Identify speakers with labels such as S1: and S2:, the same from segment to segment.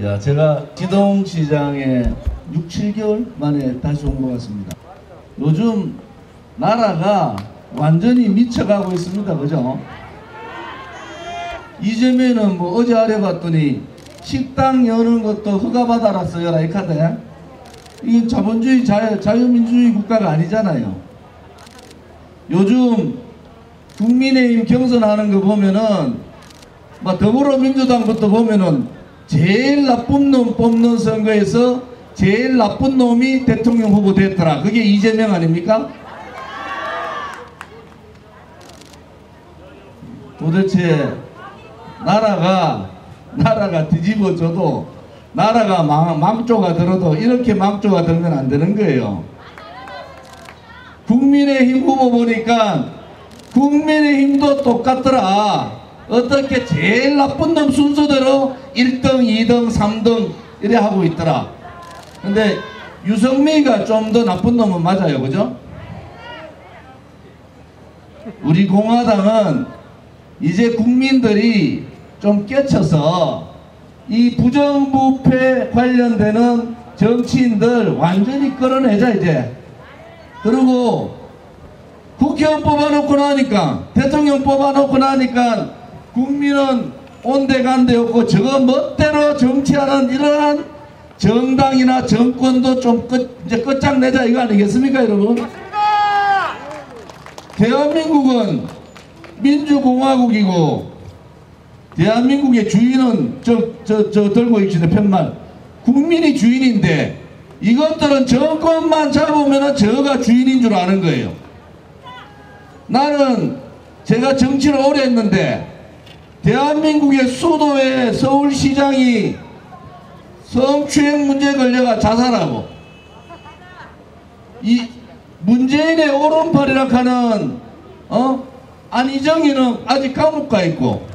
S1: 야, 제가 기동시장에 6, 7개월 만에 다시 온 것 같습니다. 요즘 나라가 완전히 미쳐가고 있습니다. 그죠? 이재명은 뭐 어제 알아봤더니 식당 여는 것도 허가받아라 써라 이 카드. 이게 자본주의 자유민주주의 국가가 아니잖아요. 요즘 국민의힘 경선하는 거 보면은 막 더불어민주당부터 보면은 제일 나쁜 놈 뽑는 선거에서 제일 나쁜 놈이 대통령 후보 됐더라. 그게 이재명 아닙니까? 도대체 나라가 뒤집어져도 나라가 망조가 들어도 이렇게 망조가 들면 안 되는 거예요. 국민의힘 후보 보니까 국민의힘도 똑같더라. 어떻게 제일 나쁜 놈 순서대로 1등, 2등, 3등 이래 하고 있더라. 근데 유승민이가 좀 더 나쁜 놈은 맞아요. 그죠? 우리 공화당은 이제 국민들이 좀 깨쳐서 이 부정부패 관련되는 정치인들 완전히 끌어내자 이제. 그리고 국회의원 뽑아놓고 나니까 대통령 뽑아놓고 나니까 국민은 온데간데 없고 저거 멋대로 정치하는 이러한 정당이나 정권도 좀 이제 끝장내자 이거 아니겠습니까 여러분? 대한민국은 민주공화국이고 대한민국의 주인은 저 들고 있는 편말 국민이 주인인데 이것들은 정권만 잡으면 저가 주인인 줄 아는 거예요. 나는 제가 정치를 오래 했는데 대한민국의 수도의 서울시장이 성추행 문제에 걸려가 자살하고 이 문재인의 오른팔이라 하는 안희정이는 아직 감옥 가 있고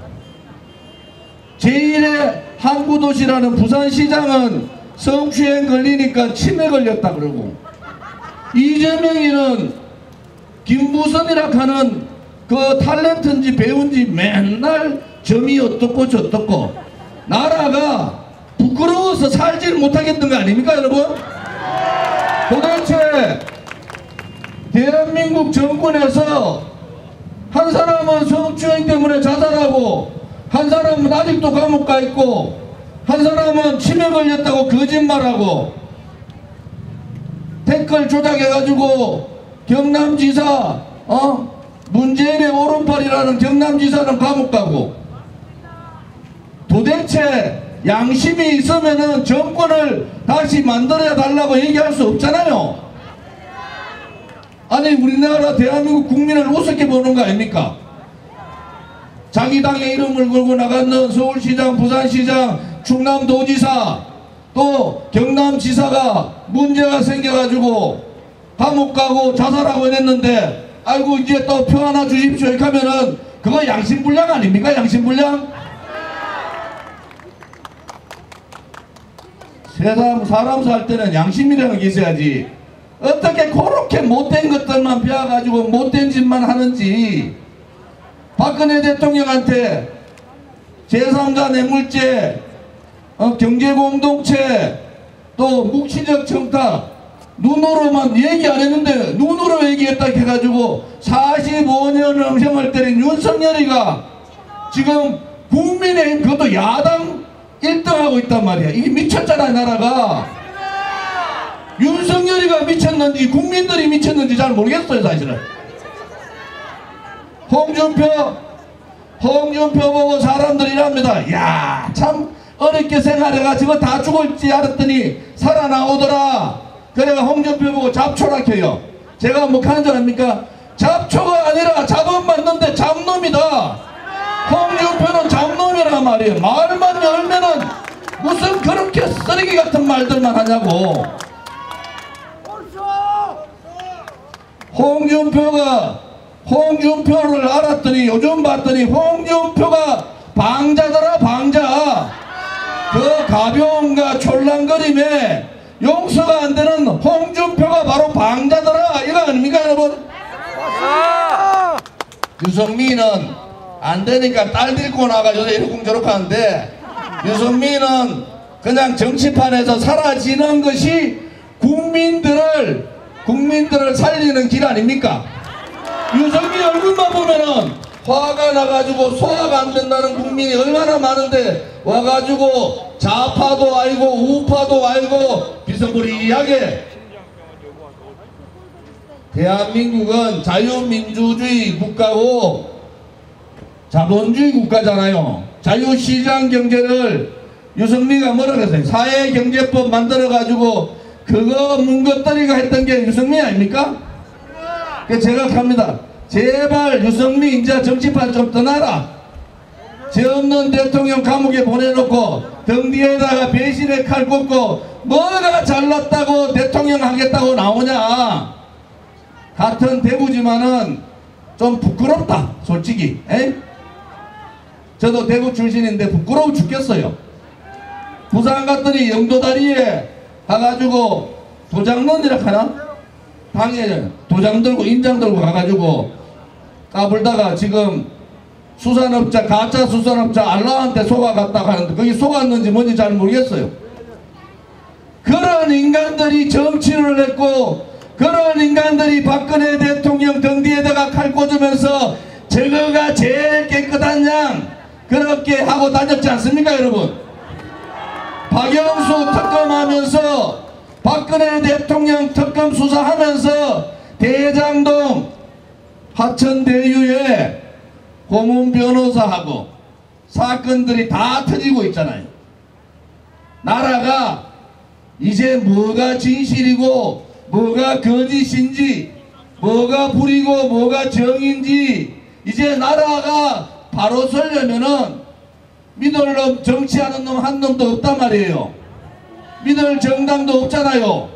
S1: 제1의 항구도시라는 부산시장은 성추행 걸리니까 치매 걸렸다 그러고 이재명이는 김부선이라 하는 그 탤런트인지 배우인지 맨날 점이 어떻고 저떻고 나라가 부끄러워서 살지를 못하겠는 거 아닙니까 여러분? 도대체 대한민국 정권에서 한 사람은 성추행 때문에 자살하고 한 사람은 아직도 감옥 가 있고 한 사람은 치매 걸렸다고 거짓말하고 댓글 조작해가지고 경남지사 문재인의 오른팔이라는 경남지사는 감옥 가고 도대체 양심이 있으면은 정권을 다시 만들어야 달라고 얘기할 수 없잖아요. 아니 우리나라 대한민국 국민을 우습게 보는 거 아닙니까? 자기 당의 이름을 걸고 나가는 서울시장, 부산시장, 충남도지사 또 경남지사가 문제가 생겨가지고 감옥 가고 자살하고 했는데 아이고 이제 또 표 하나 주십시오 이렇게 하면은 그거 양심불량 아닙니까? 양심불량? 세상 사람 살 때는 양심이라는 게 있어야지 어떻게 그렇게 못된 것들만 배워가지고 못된 짓만 하는지 박근혜 대통령한테 제3자 뇌물죄 경제공동체 또 묵시적 청탁 눈으로만 얘기 안 했는데 눈으로 얘기했다 해가지고 45년을 형을 때린 윤석열이가 지금 국민의힘 그것도 야당 1등하고 있단 말이야. 이게 미쳤잖아 나라가. 윤석열이가 미쳤는지 국민들이 미쳤는지 잘 모르겠어요 사실은. 홍준표 보고 사람들이 이랍니다. 야, 참 어렵게 생활해가지고 다 죽을지 알았더니 살아나오더라. 그래가 홍준표 보고 잡초락해요. 제가 뭐 하는 줄 압니까? 잡초가 아니라 잡음 맞는데 잡놈이다. 홍준표는 잡놈이란 말이에요. 말만 열면은 무슨 그렇게 쓰레기 같은 말들만 하냐고. 홍준표를 알았더니 요즘 봤더니 홍준표가 방자더라 방자. 그 가벼움과 촐랑거림에 용서가 안 되는 홍준표가 바로 방자더라 이거 아닙니까 여러분? 유성민은 안 되니까 딸 데리고 나가 요새 이러쿵저러쿵 하는데 유승민은 그냥 정치판에서 사라지는 것이 국민들을 살리는 길 아닙니까? 유승민 얼굴만 보면은 화가 나가지고 소화가 안 된다는 국민이 얼마나 많은데 와가지고 좌파도 알고 우파도 알고 비스무리하게 대한민국은 자유민주주의 국가고 자본주의 국가잖아요. 자유시장 경제를 유승민이가 뭐라 그랬어요? 사회경제법 만들어가지고 그거 문것들이가 했던 게 유승민 아닙니까? 그래서 제가 합니다. 제발 유승민 이제 정치판 좀 떠나라. 죄 없는 대통령 감옥에 보내놓고 등 뒤에다가 배신의 칼 꽂고 뭐가 잘났다고 대통령 하겠다고 나오냐. 같은 대구지만은 좀 부끄럽다 솔직히. 에? 저도 대구 출신인데 부끄러워 죽겠어요. 부산 갔더니 영도다리에 가가지고 도장론이라 하나? 당에 도장 들고 인장 들고 가가지고 까불다가 지금 수산업자 가짜 수산업자 알라한테 속아갔다고 하는데 거기 속았는지 뭔지 잘 모르겠어요. 그런 인간들이 정치를 했고 그런 인간들이 박근혜 대통령 등 뒤에다가 칼 꽂으면서 저거가 제일 깨끗한 양 그렇게 하고 다녔지 않습니까 여러분? 박영수 특검하면서 박근혜 대통령 특검 수사하면서 대장동 하천대유에 고문 변호사하고 사건들이 다 터지고 있잖아요. 나라가 이제 뭐가 진실이고 뭐가 거짓인지 뭐가 불이고 뭐가 정인지 이제 나라가 바로 서려면은 믿을 놈 정치하는 놈 한 놈도 없단 말이에요. 믿을 정당도 없잖아요.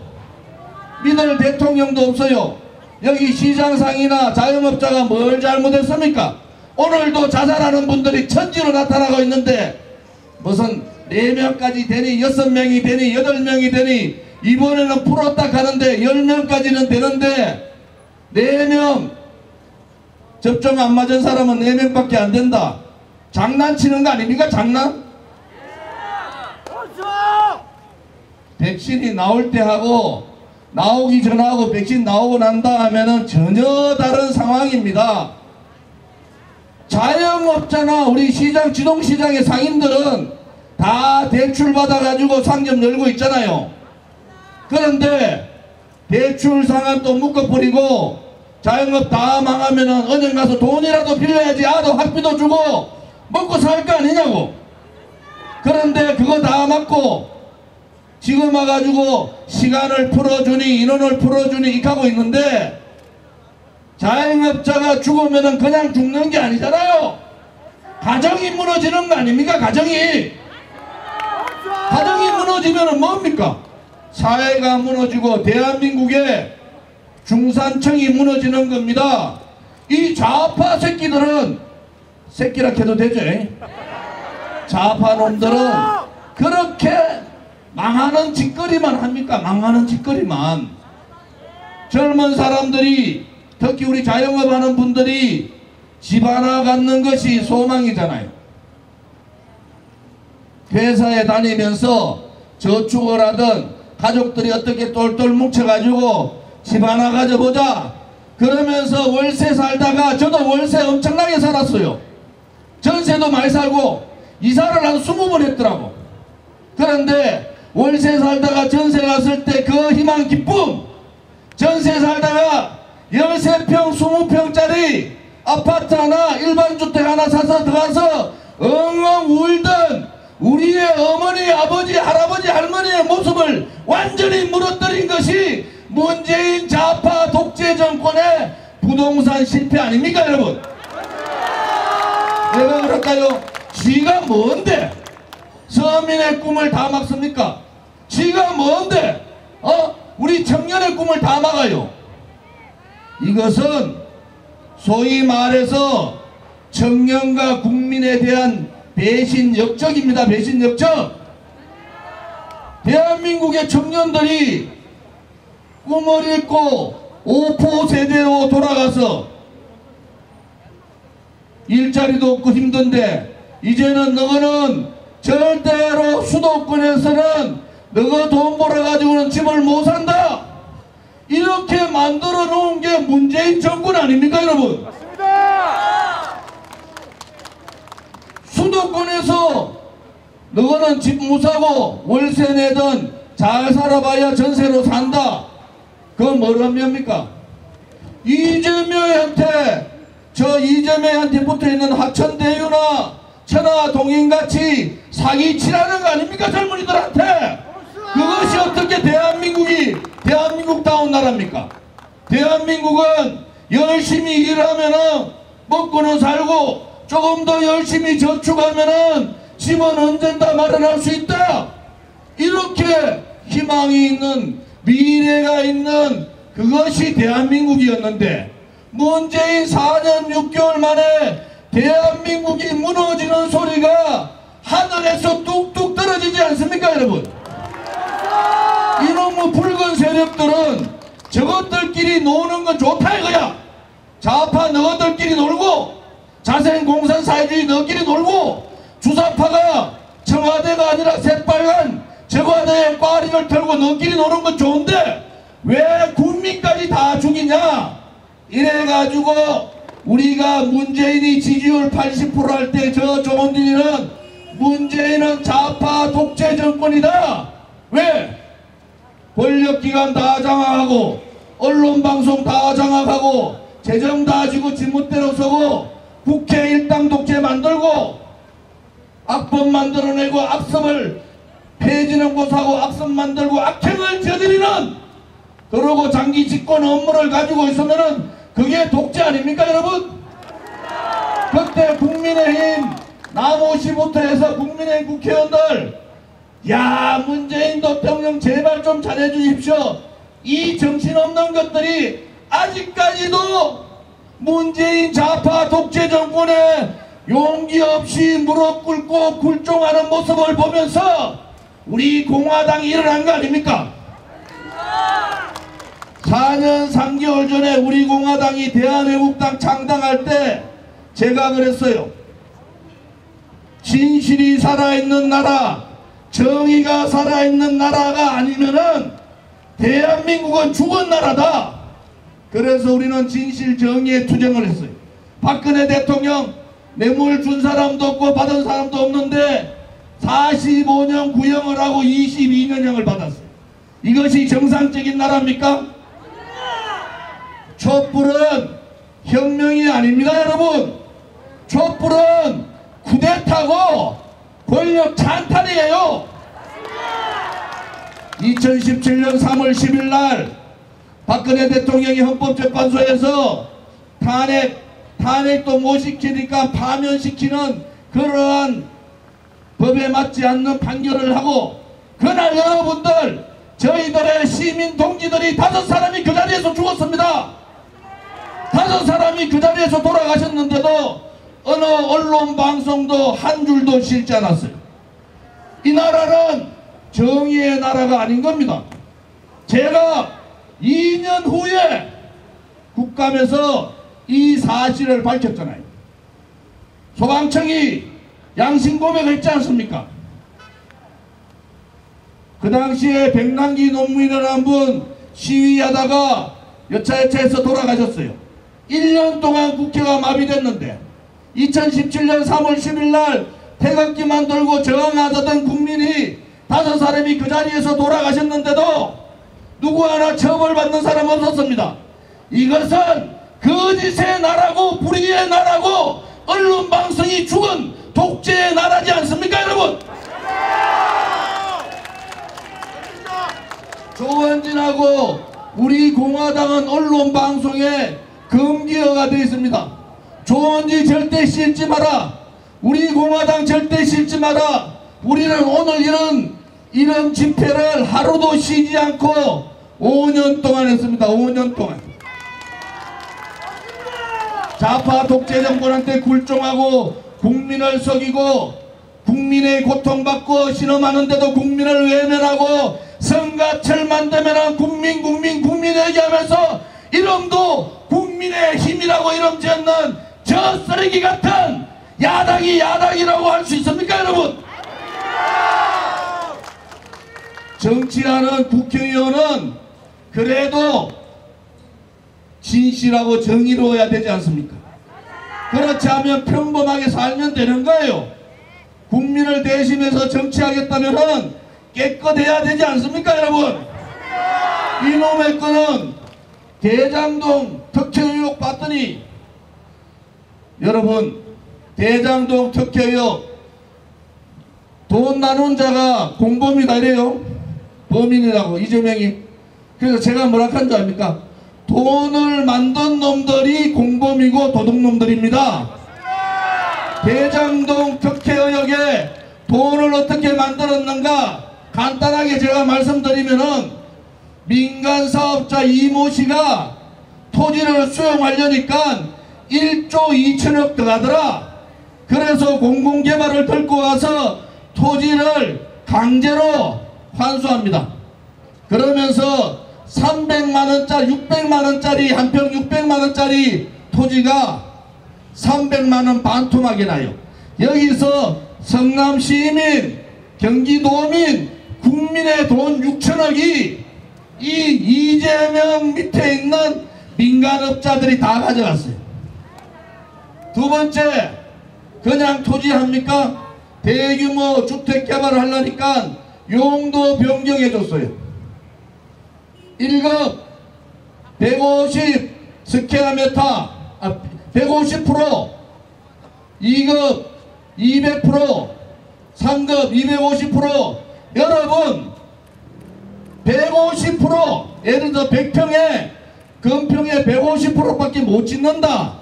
S1: 믿을 대통령도 없어요. 여기 시장상이나 자영업자가 뭘 잘못했습니까? 오늘도 자살하는 분들이 천지로 나타나고 있는데 무슨 4명까지 되니 6명이 되니 8명이 되니 이번에는 풀었다 하는데 10명까지는 되는데 4명 접종 안 맞은 사람은 4명밖에 안 된다. 장난치는 거 아닙니까? 장난? 백신이 나올 때 하고 나오기 전하고 백신 나오고 난다 하면은 전혀 다른 상황입니다. 자영업자나 우리 시장 지동시장의 상인들은 다 대출 받아가지고 상점 열고 있잖아요. 그런데 대출 상한 또 묶어버리고 자영업 다 망하면은 은행 가서 돈이라도 빌려야지 아도 학비도 주고 먹고 살 거 아니냐고. 그런데 그거 다 맞고 지금 와가지고 시간을 풀어주니 인원을 풀어주니 이렇게 있는데 자영업자가 죽으면은 그냥 죽는 게 아니잖아요. 가정이 무너지는 거 아닙니까? 가정이 무너지면은 뭡니까? 사회가 무너지고 대한민국의 중산층이 무너지는 겁니다. 이 좌파 새끼들은 새끼라 해도 되죠? 좌파 놈들은 그렇게 망하는 짓거리만 합니까? 망하는 짓거리만. 젊은 사람들이 특히 우리 자영업하는 분들이 집 하나 갖는 것이 소망이잖아요. 회사에 다니면서 저축을 하든 가족들이 어떻게 똘똘 뭉쳐가지고 집 하나 가져보자 그러면서 월세 살다가 저도 월세 엄청나게 살았어요. 전세도 많이 살고 이사를 한 20번 했더라고. 그런데 월세 살다가 전세 갔을 때 그 희망 기쁨, 전세 살다가 13평 20평짜리 아파트 하나 일반 주택 하나 사서 들어가서 엉엉 울던 우리의 어머니 아버지 할아버지 할머니의 모습을 완전히 무너뜨린 것이 문재인 좌파 독재 정권의 부동산 실패 아닙니까 여러분? 내가 그럴까요? 지가 뭔데 서민의 꿈을 다 막습니까? 지가 뭔데 우리 청년의 꿈을 다 막아요. 이것은 소위 말해서 청년과 국민에 대한 배신 역적입니다. 배신 역적. 대한민국의 청년들이 꿈을 잃고 오포 세대로 돌아가서 일자리도 없고 힘든데 이제는 너는 절대로 수도권에서는 너가 돈 벌어가지고는 집을 못 산다, 이렇게 만들어 놓은 게 문재인 정권 아닙니까 여러분? 맞습니다. 수도권에서 너는 집 못 사고 월세 내든 잘 살아봐야 전세로 산다, 그건 뭐란 겁니까? 이재명한테 붙어있는 하천대유나 천하동인같이 사기치라는 거 아닙니까 젊은이들한테? 그것이 어떻게 대한민국다운 나라입니까? 대한민국은 열심히 일하면은 먹고는 살고 조금 더 열심히 저축하면은 집은 언젠가 마련할 수 있다, 이렇게 희망이 있는, 미래가 있는 그것이 대한민국이었는데, 문재인 4년 6개월 만에 대한민국이 무너지는 소리가 하늘에서 뚝뚝 떨어지지 않습니까 여러분? 이놈의 붉은 세력들은 저것들끼리 노는 건 좋다 이거야. 좌파 너희들끼리 놀고, 자생공산 사회주의 너희끼리 놀고, 주사파가 청와대가 아니라 새빨간 청와대의 꽈리를 털고 너희끼리 노는 건 좋은데 왜 국민까지 다 죽이냐, 이래가지고 우리가 문재인이 지지율 80% 할 때 저 조원진이는 문재인은 좌파 독재 정권이다. 왜? 권력기관 다 장악하고 언론방송 다 장악하고 재정 다 쥐고 지멋대로 서고 국회 일당 독재 만들고 악법 만들어내고 악습을 폐지는 곳하고 악습 만들고 악행을 저지르는, 그러고 장기 집권 업무를 가지고 있으면은 그게 독재 아닙니까 여러분? 그때 국민의힘 남오시부터 해서 국민의힘 국회의원들, 야 문재인 대통령 제발 좀 잘해주십시오, 이 정신없는 것들이 아직까지도 문재인 좌파 독재 정권에 용기 없이 무릎 꿇고 굴종하는 모습을 보면서 우리 공화당이 일어난 거 아닙니까? 4년 3개월 전에 우리 공화당이 대한애국당 창당할 때 제가 그랬어요. 진실이 살아있는 나라, 정의가 살아있는 나라가 아니면은 대한민국은 죽은 나라다. 그래서 우리는 진실 정의에 투쟁을 했어요. 박근혜 대통령 뇌물 준 사람도 없고 받은 사람도 없는데 45년 구형을 하고 22년형을 받았어요. 이것이 정상적인 나라입니까? 촛불은 혁명이 아닙니다 여러분. 촛불은 쿠데타고 권력 찬탈이에요. 2017년 3월 10일 날 박근혜 대통령이 헌법재판소에서 탄핵도 못 시키니까 파면시키는 그러한 법에 맞지 않는 판결을 하고, 그날 여러분들 저희들의 시민 동지들이 5사람이 그 자리에서 죽었습니다. 5사람이 그 자리에서 돌아가셨는데도 어느 언론 방송도 한 줄도 실지 않았어요. 이 나라는 정의의 나라가 아닌 겁니다. 제가 2년 후에 국감에서 이 사실을 밝혔잖아요. 소방청이 양심 고백했지 않습니까? 그 당시에 백남기 논문이라는 분 시위하다가 여차여차해서 돌아가셨어요. 1년 동안 국회가 마비됐는데 2017년 3월 10일 날 태극기만 들고 저항하던 국민이 5사람이 그 자리에서 돌아가셨는데도 누구 하나 처벌받는 사람 없었습니다. 이것은 거짓의 나라고 불의의 나라고 언론방송이 죽은 독재의 나라지 않습니까 여러분? 조원진하고 우리 공화당은 언론방송에 금기어가 되어 있습니다. 조원진 절대 싣지 마라. 우리 공화당 절대 싣지 마라. 우리는 오늘 이런 집회를 하루도 쉬지 않고 5년 동안 했습니다. 5년 동안. 좌파 독재 정권한테 굴종하고 국민을 속이고 국민의 고통받고 신음하는데도 국민을 외면하고 성가철만 되면 국민 얘기하면서 이름도 국민의 힘이라고 이름 지었는 저 쓰레기 같은 야당이라고 할 수 있습니까 여러분? 정치하는 국회의원은 그래도 진실하고 정의로워야 되지 않습니까? 그렇지 않으면 평범하게 살면 되는 거예요. 국민을 대신해서 정치하겠다면 깨끗해야 되지 않습니까, 여러분? 이놈의 거는 대장동 특혜 의혹 봤더니, 여러분, 대장동 특혜 의혹 돈 나눈 자가 공범이다 이래요. 범인이라고, 이재명이. 그래서 제가 뭐라 한 줄 압니까? 돈을 만든 놈들이 공범이고 도둑놈들입니다. 대장동 특혜 의혹에 돈을 어떻게 만들었는가 간단하게 제가 말씀드리면은, 민간 사업자 이모 씨가 토지를 수용하려니까 1조 2천억 들어가더라. 그래서 공공개발을 들고 와서 토지를 강제로 환수합니다. 그러면서 300만원짜리 600만원짜리 한평 600만원짜리 토지가 300만원 반토막이 나요. 여기서 성남시민, 경기도민, 국민의 돈 6천억이 이 이재명 밑에 있는 민간업자들이 다 가져갔어요. 두 번째, 그냥 토지합니까? 대규모 주택 개발을 하려니까 용도 변경해 줬어요. 1급 150 스퀘어미터 150%, 2급 200%, 3급 250%. 여러분 150%, 예를 들어 100평에 건평에 150%밖에 못 짓는다.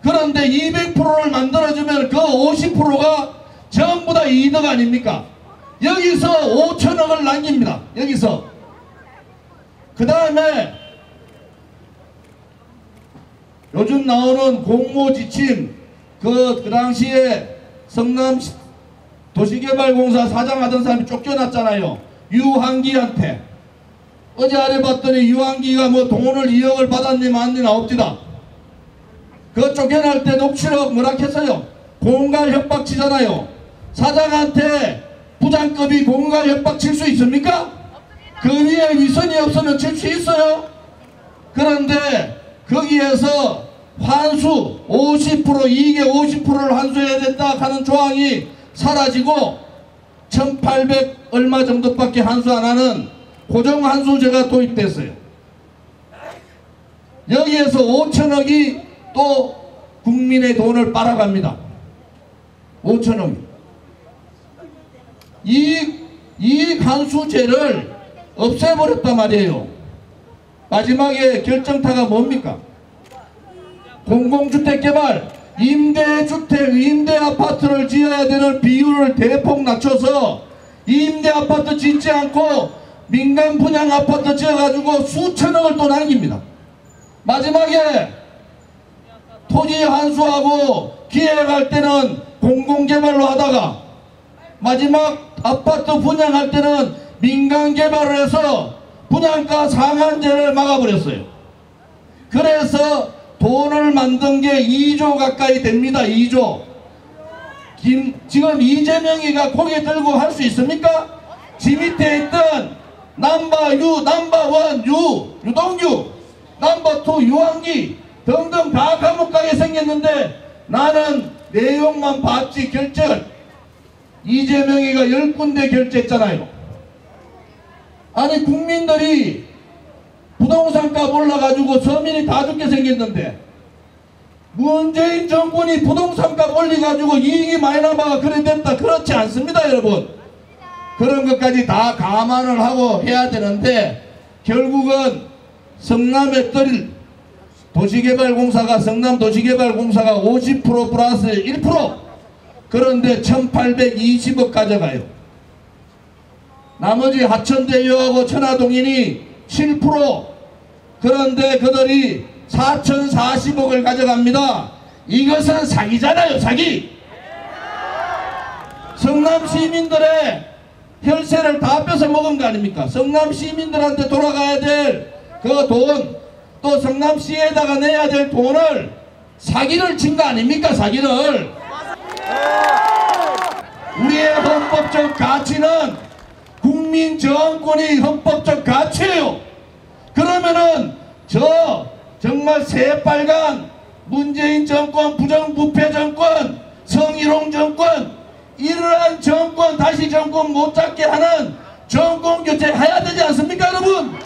S1: 그런데 200%를 만들어주면 그 50%가 전부 다 이득 아닙니까? 여기서 5천억을 남깁니다. 여기서. 그 다음에 요즘 나오는 공모지침, 그 당시에 성남 도시개발공사 사장하던 사람이 쫓겨났잖아요. 유한기한테. 어제 알아봤더니 유한기가 뭐 돈을 2억을 받았니 맞니 나옵니다. 그 쫓겨날 때 녹취록 뭐라 했어요? 공갈 협박 치잖아요. 사장한테 부장급이 공갈 협박 칠 수 있습니까? 그 위에 위선이 없으면 칠 수 있어요. 그런데 거기에서 환수 50%, 이익의 50%를 환수해야 된다 하는 조항이 사라지고 1800 얼마 정도밖에 환수 안 하는 고정환수제가 도입됐어요. 여기에서 5천억이 또 국민의 돈을 빨아갑니다. 5천억이. 이익 환수제를 없애버렸단 말이에요. 마지막에 결정타가 뭡니까? 공공주택 개발, 임대주택, 임대아파트를 지어야 되는 비율을 대폭 낮춰서 임대아파트 짓지 않고 민간 분양 아파트 지어가지고 수천억을 또 남깁니다. 마지막에 토지 환수하고 기획할 때는 공공개발로 하다가 마지막 아파트 분양할 때는 민간 개발을 해서 분양가 상한제를 막아버렸어요. 그래서 돈을 만든 게 2조 가까이 됩니다. 2조. 지금 이재명이가 고개 들고 할 수 있습니까? 지 밑에 있던 넘버1 유동규, 넘버2 유한기 등등 다 감옥 가게 생겼는데 나는 내용만 봤지 결제 이재명이가 10군데 결제했잖아요. 아니 국민들이 부동산값 올라가지고 서민이 다 죽게 생겼는데 문재인 정권이 부동산값 올려가지고 이익이 많이 남아가 그래 됐다. 그렇지 않습니다 여러분. 그런 것까지 다 감안을 하고 해야 되는데 결국은 성남에 떨 도시개발공사가 성남도시개발공사가 50% 플러스 1%, 그런데 1820억 가져가요. 나머지 하천대유하고 천화동인이 7%, 그런데 그들이 4040억을 가져갑니다. 이것은 사기잖아요. 사기. 성남 시민들의 혈세를 다 뺏어 먹은 거 아닙니까? 성남 시민들한테 돌아가야 될 그 돈, 또 성남시에다가 내야 될 돈을 사기를 친 거 아닙니까? 사기를. 우리의 헌법적 가치는 국민 저항권이 헌법적 가치예요. 그러면은 정말 새빨간 문재인 정권, 부정부패 정권, 성희롱 정권, 이러한 정권 다시 정권 못 잡게 하는 정권 교체 해야 되지 않습니까 여러분?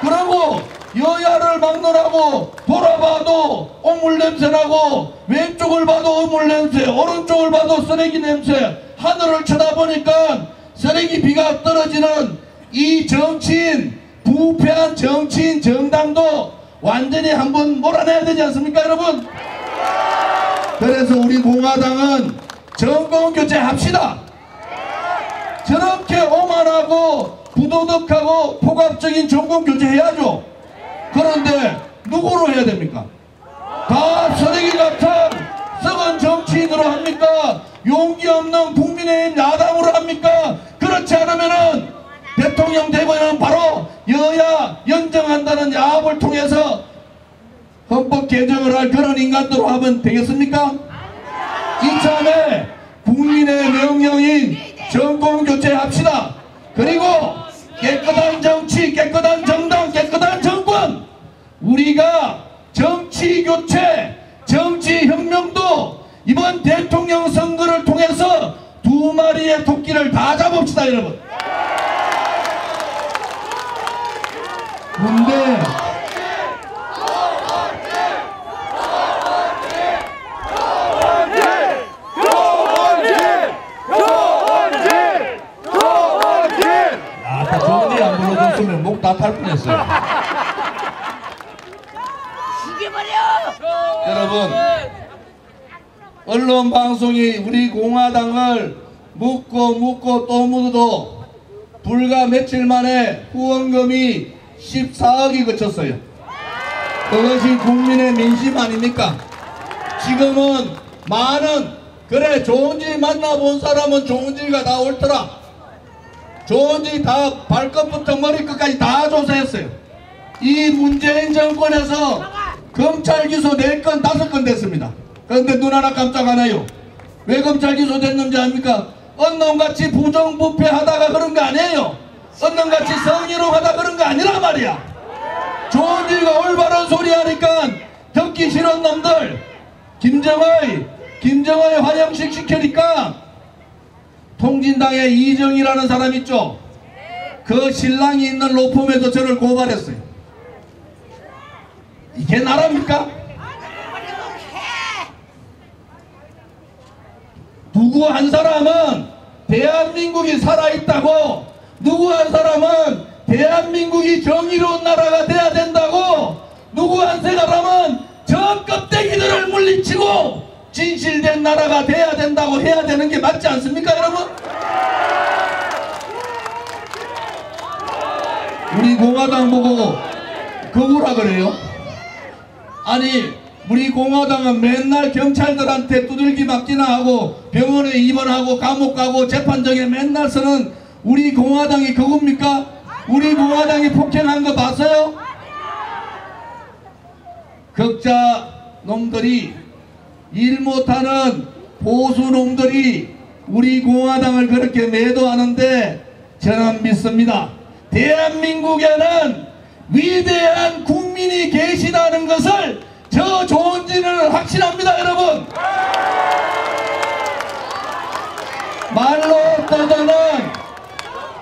S1: 그리고 여야를 막론하고 돌아봐도 오물 냄새 나고 왼쪽을 봐도 오물 냄새, 오른쪽을 봐도 쓰레기 냄새, 하늘을 쳐다보니까 쓰레기 비가 떨어지는 이 정치인, 부패한 정치인 정당도 완전히 한번 몰아내야 되지 않습니까 여러분? 그래서 우리 공화당은 정권 교체 합시다. 저렇게 오만하고 부도덕하고 폭압적인 정권 교체 해야죠. 그런데 누구로 해야 됩니까? 다 쓰레기 같은 썩은 정치인으로 합니까? 용기 없는 국민의힘 야당으로 합니까? 그렇지 않으면은 대통령 되고는 바로 여야 연정한다는 야합을 통해서 헌법 개정을 할 그런 인간들로 하면 되겠습니까? 이참에 국민의 명령인 정권 교체합시다. 그리고 깨끗한 정치, 깨끗한 정당, 깨끗한 정권, 우리가 정치 교체, 정치 혁명도 이번 대통령 선거를 통해서 두 마리의 토끼를 다 잡읍시다 여러분. 근데 조은지 안 불러줬으면 목 다 탈 뻔했어요. 여러분, 언론 방송이 우리 공화당을 묻고 또 묻어도 불과 며칠 만에 후원금이 14억이 그쳤어요. 그것이 국민의 민심 아닙니까? 지금은 많은, 그래 조은지 만나본 사람은 조은지가 다 옳더라, 조은지 다 발끝부터 머리끝까지 다 조사했어요. 이 문재인 정권에서 검찰 기소 4건 5건 됐습니다. 그런데 눈 하나 깜짝 안 해요. 왜 검찰 기소 됐는지 압니까? 언론같이 부정부패 하다가 그런 거 아니에요. 언론같이 성희롱 하다 그런 거 아니란 말이야. 조은지가 올바른 소리 하니까 듣기 싫은 놈들, 김정의 환영식 시키니까 통진당의 이정희라는 사람 있죠. 그 신랑이 있는 로펌에서 저를 고발했어요. 이게 나랍니까? 누구 한 사람은 대한민국이 살아있다고, 누구 한 사람은 대한민국이 정의로운 나라가 돼야 된다고, 누구 한 사람은 저 껍데기들을 물리치고 진실된 나라가 돼야 된다고 해야 되는 게 맞지 않습니까 여러분? 우리 공화당 보고 거구라 그래요? 아니 우리 공화당은 맨날 경찰들한테 두들기 맞기나 하고 병원에 입원하고 감옥 가고 재판정에 맨날 서는 우리 공화당이 그겁니까? 우리 공화당이 폭행한 거 봤어요? 극자 놈들이, 일 못하는 보수 놈들이 우리 공화당을 그렇게 매도하는데 저는 믿습니다. 대한민국에는 위대한 국민이 계시다는 것을 저 조은지는 확신합니다 여러분.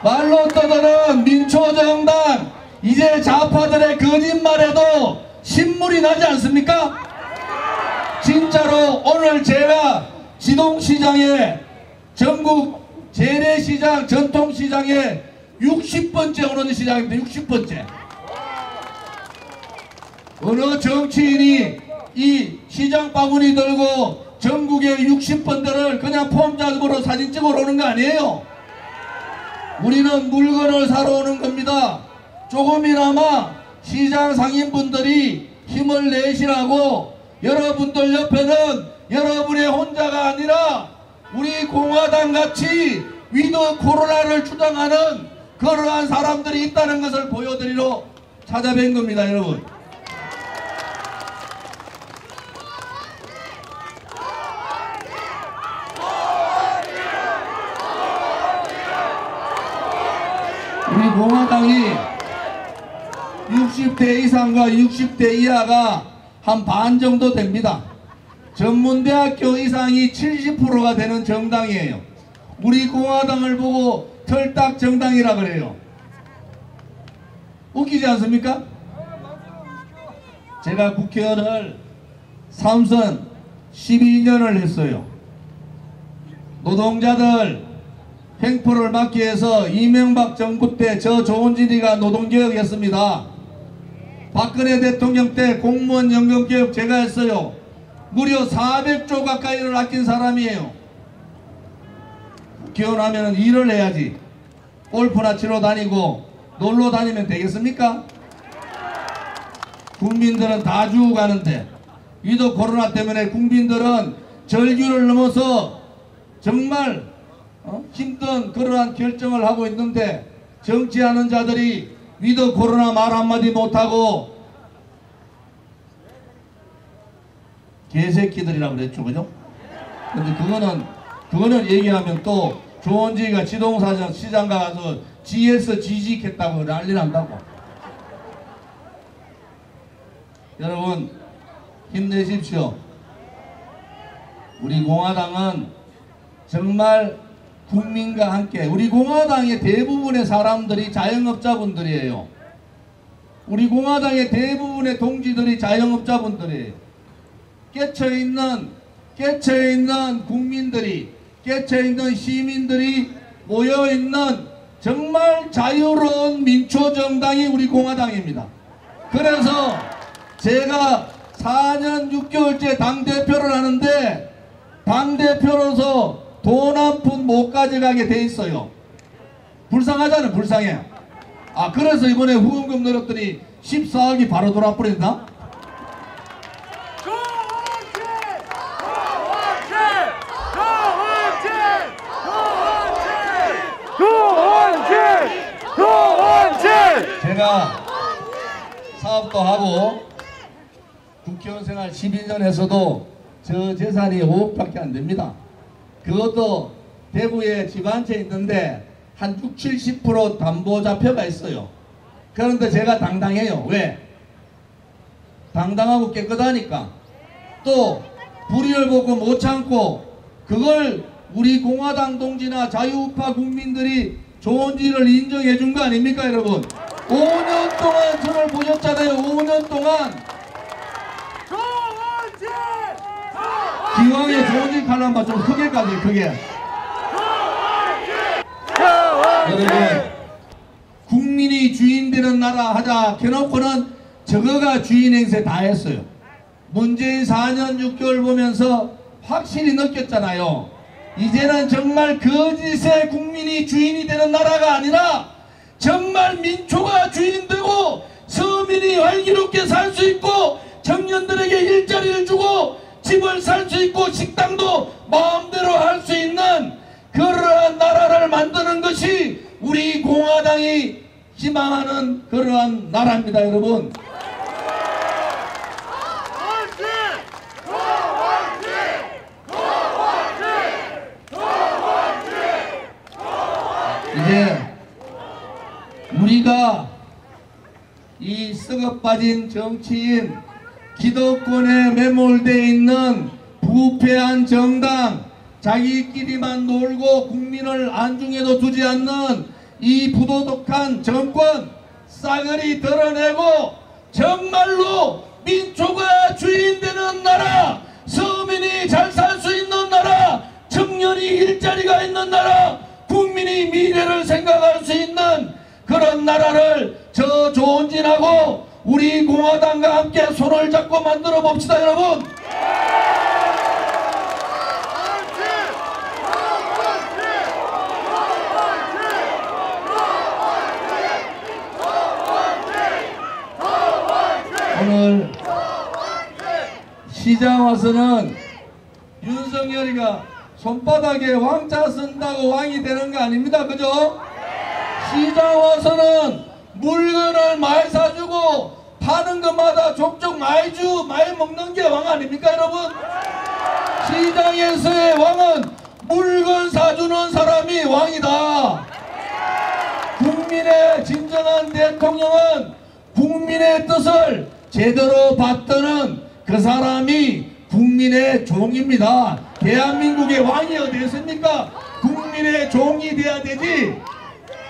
S1: 말로 떠드는 민초정당, 이제 좌파들의 거짓말에도 신물이 나지 않습니까? 진짜로 오늘 제가 지동시장에, 전국 재래시장 전통시장에 60번째 오는 시장입니다. 60번째. 어느 정치인이 이 시장 바구니 들고 전국의 60번대를 그냥 폼잡으로 사진 찍으러 오는 거 아니에요. 우리는 물건을 사러 오는 겁니다. 조금이나마 시장 상인분들이 힘을 내시라고 여러분들 옆에는 여러분의 혼자가 아니라 우리 공화당같이 위드 코로나를 주장하는 그러한 사람들이 있다는 것을 보여드리러 찾아뵌 겁니다 여러분. 우리 공화당이 60대 이상과 60대 이하가 한 반 정도 됩니다. 전문대학교 이상이 70%가 되는 정당이에요. 우리 공화당을 보고 털딱 정당이라 그래요. 웃기지 않습니까? 제가 국회의원을 3선 12년을 했어요. 노동자들 횡포를 막기 위해서 이명박 정부 때 저 조원진이가 노동개혁했습니다. 박근혜 대통령 때 공무원 연금개혁 제가 했어요. 무려 400조 가까이를 아낀 사람이에요. 국회의원 하면 일을 해야지. 골프나 치러 다니고 놀러 다니면 되겠습니까? 국민들은 다 죽어가는데 위도 코로나 때문에 국민들은 절규를 넘어서 정말 힘든 그러한 결정을 하고 있는데 정치하는 자들이 위도 코로나 말 한마디 못하고 개새끼들이라고 그랬죠, 그죠? 근데 그거는 얘기하면 또 조원지가 지동사장 시장 가서 GS 지직했다고 난리 난다고. 여러분 힘내십시오. 우리 공화당은 정말 국민과 함께, 우리 공화당의 대부분의 사람들이 자영업자분들이에요. 우리 공화당의 대부분의 동지들이 자영업자분들이에요. 깨쳐있는 국민들이, 깨쳐있는 시민들이 모여있는 정말 자유로운 민초정당이 우리 공화당입니다. 그래서 제가 4년 6개월째 당대표를 하는데 당대표로서 돈 한 푼 못 가져가게 돼 있어요. 불쌍하잖아요. 불쌍해. 그래서 이번에 후원금 늘었더니 14억이 바로 돌아버린다. 제가 사업도 하고 국회의원 생활 12년 에서도 저 재산이 5억밖에 안 됩니다. 그것도 대구에 집 한 채 있는데 한 60, 70% 담보자표가 있어요. 그런데 제가 당당해요. 왜? 당당하고 깨끗하니까. 또 불의를 보고 못 참고 그걸 우리 공화당 동지나 자유우파 국민들이 좋은 일을 인정해 준 거 아닙니까, 여러분? 5년 동안 저를 보셨잖아요. 5년 동안. 기왕에 좋은 일 하려면 좀 크게 가세요. 크게. 여러분 국민이 주인 되는 나라 하자 해놓고는 저거가 주인 행세 다 했어요. 문재인 4년 6개월 보면서 확실히 느꼈잖아요. 이제는 정말 거짓의 국민이 주인이 되는 나라가 아니라 정말 민초가 주인 되고 서민이 활기롭게 살 수 있고 청년들에게 일자리를 주고 집을 살 수 있고 식당도 마음대로 할 수 있는 그러한 나라를 만드는 것이 우리 공화당이 희망하는 그러한 나라입니다, 여러분. 이제 우리가 이 썩어 빠진 정치인, 기득권에 매몰되어 있는 부패한 정당, 자기끼리만 놀고 국민을 안중에도 두지 않는 이 부도덕한 정권 싸그리 드러내고 정말로 민초가 주인되는 나라, 서민이 잘 살 수 있는 나라, 청년이 일자리가 있는 나라, 국민이 미래를 생각할 수 있는 그런 나라를 저 조원진하고 우리 공화당과 함께 손을 잡고 만들어 봅시다, 여러분. 오늘 시장 와서는 윤석열이가 손바닥에 왕자 쓴다고 왕이 되는 거 아닙니다. 그죠? 시장 와서는 물건을 많이 사주고 파는 것마다 족족 많이 먹는 게 왕 아닙니까, 여러분? 시장에서의 왕은 물건 사주는 사람이 왕이다. 국민의 진정한 대통령은 국민의 뜻을 제대로 받드는 그 사람이 국민의 종입니다. 대한민국의 왕이 어디 있습니까? 국민의 종이 돼야 되지.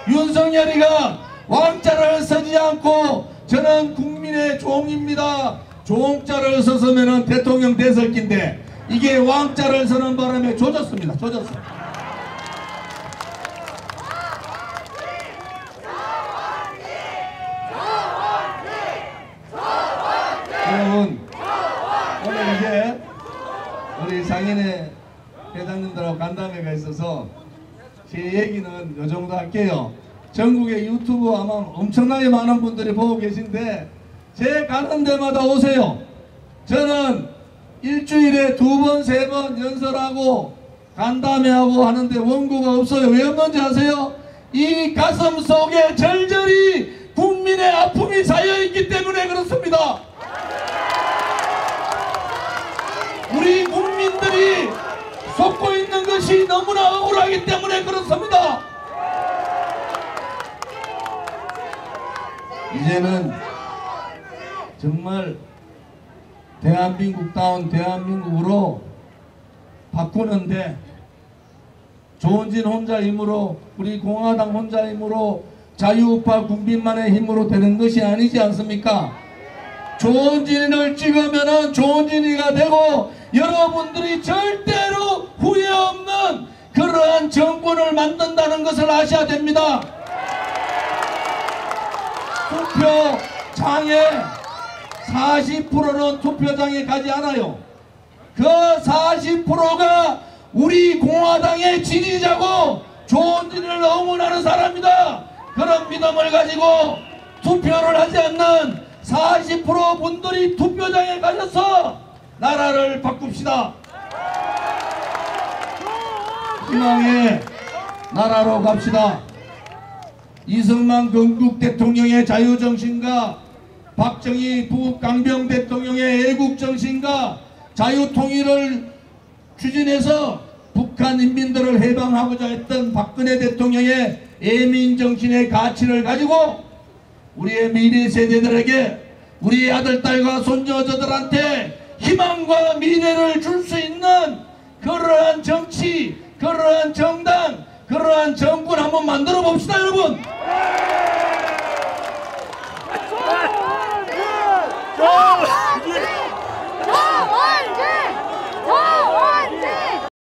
S1: 윤석열이가 왕자를 쓰지 않고 저는 국민의 종입니다. 종자를 썼으면 대통령 됐을 낀데 이게 왕자를 쓰는 바람에 조졌습니다. 조졌어. 여러분, 오늘 이제 우리 상인회 회장님들하고 간담회가 있어서 제 얘기는 이 정도 할게요. 전국의 유튜브 아마 엄청나게 많은 분들이 보고 계신데 제 가는 데마다 오세요. 저는 일주일에 2번, 3번 연설하고 간담회하고 하는데 원고가 없어요. 왜 없는지 아세요? 이 가슴 속에 절절히 국민의 아픔이 쌓여있기 때문에 그렇습니다. 우리 국민들이 속고 있는 것이 너무나 억울하기 때문에 그렇습니다. 이제는 정말 대한민국다운 대한민국으로 바꾸는데 조은진 혼자 힘으로 우리 공화당 혼자 힘으로 자유우파 국민만의 힘으로 되는 것이 아니지 않습니까? 조은진을 찍으면은 조은진이가 되고 여러분들이 절대로 후회 없는 그러한 정권을 만든다는 것을 아셔야 됩니다. 투표장에 40%는 투표장에 가지 않아요. 그 40%가 우리 공화당의 지지자고 조은진을 응원하는 사람이다. 그런 믿음을 가지고 투표를 하지 않는 40% 분들이 투표장에 가셔서 나라를 바꿉시다. 희망의 나라로 갑시다. 이승만 건국 대통령의 자유정신과 박정희 북강병 대통령의 애국정신과 자유통일을 추진해서 북한 인민들을 해방하고자 했던 박근혜 대통령의 애민정신의 가치를 가지고 우리의 미래 세대들에게 우리 아들, 딸과 손녀저들한테 희망과 미래를 줄 수 있는 그러한 정치, 그러한 정당, 그러한 정권 한번 만들어 봅시다, 여러분.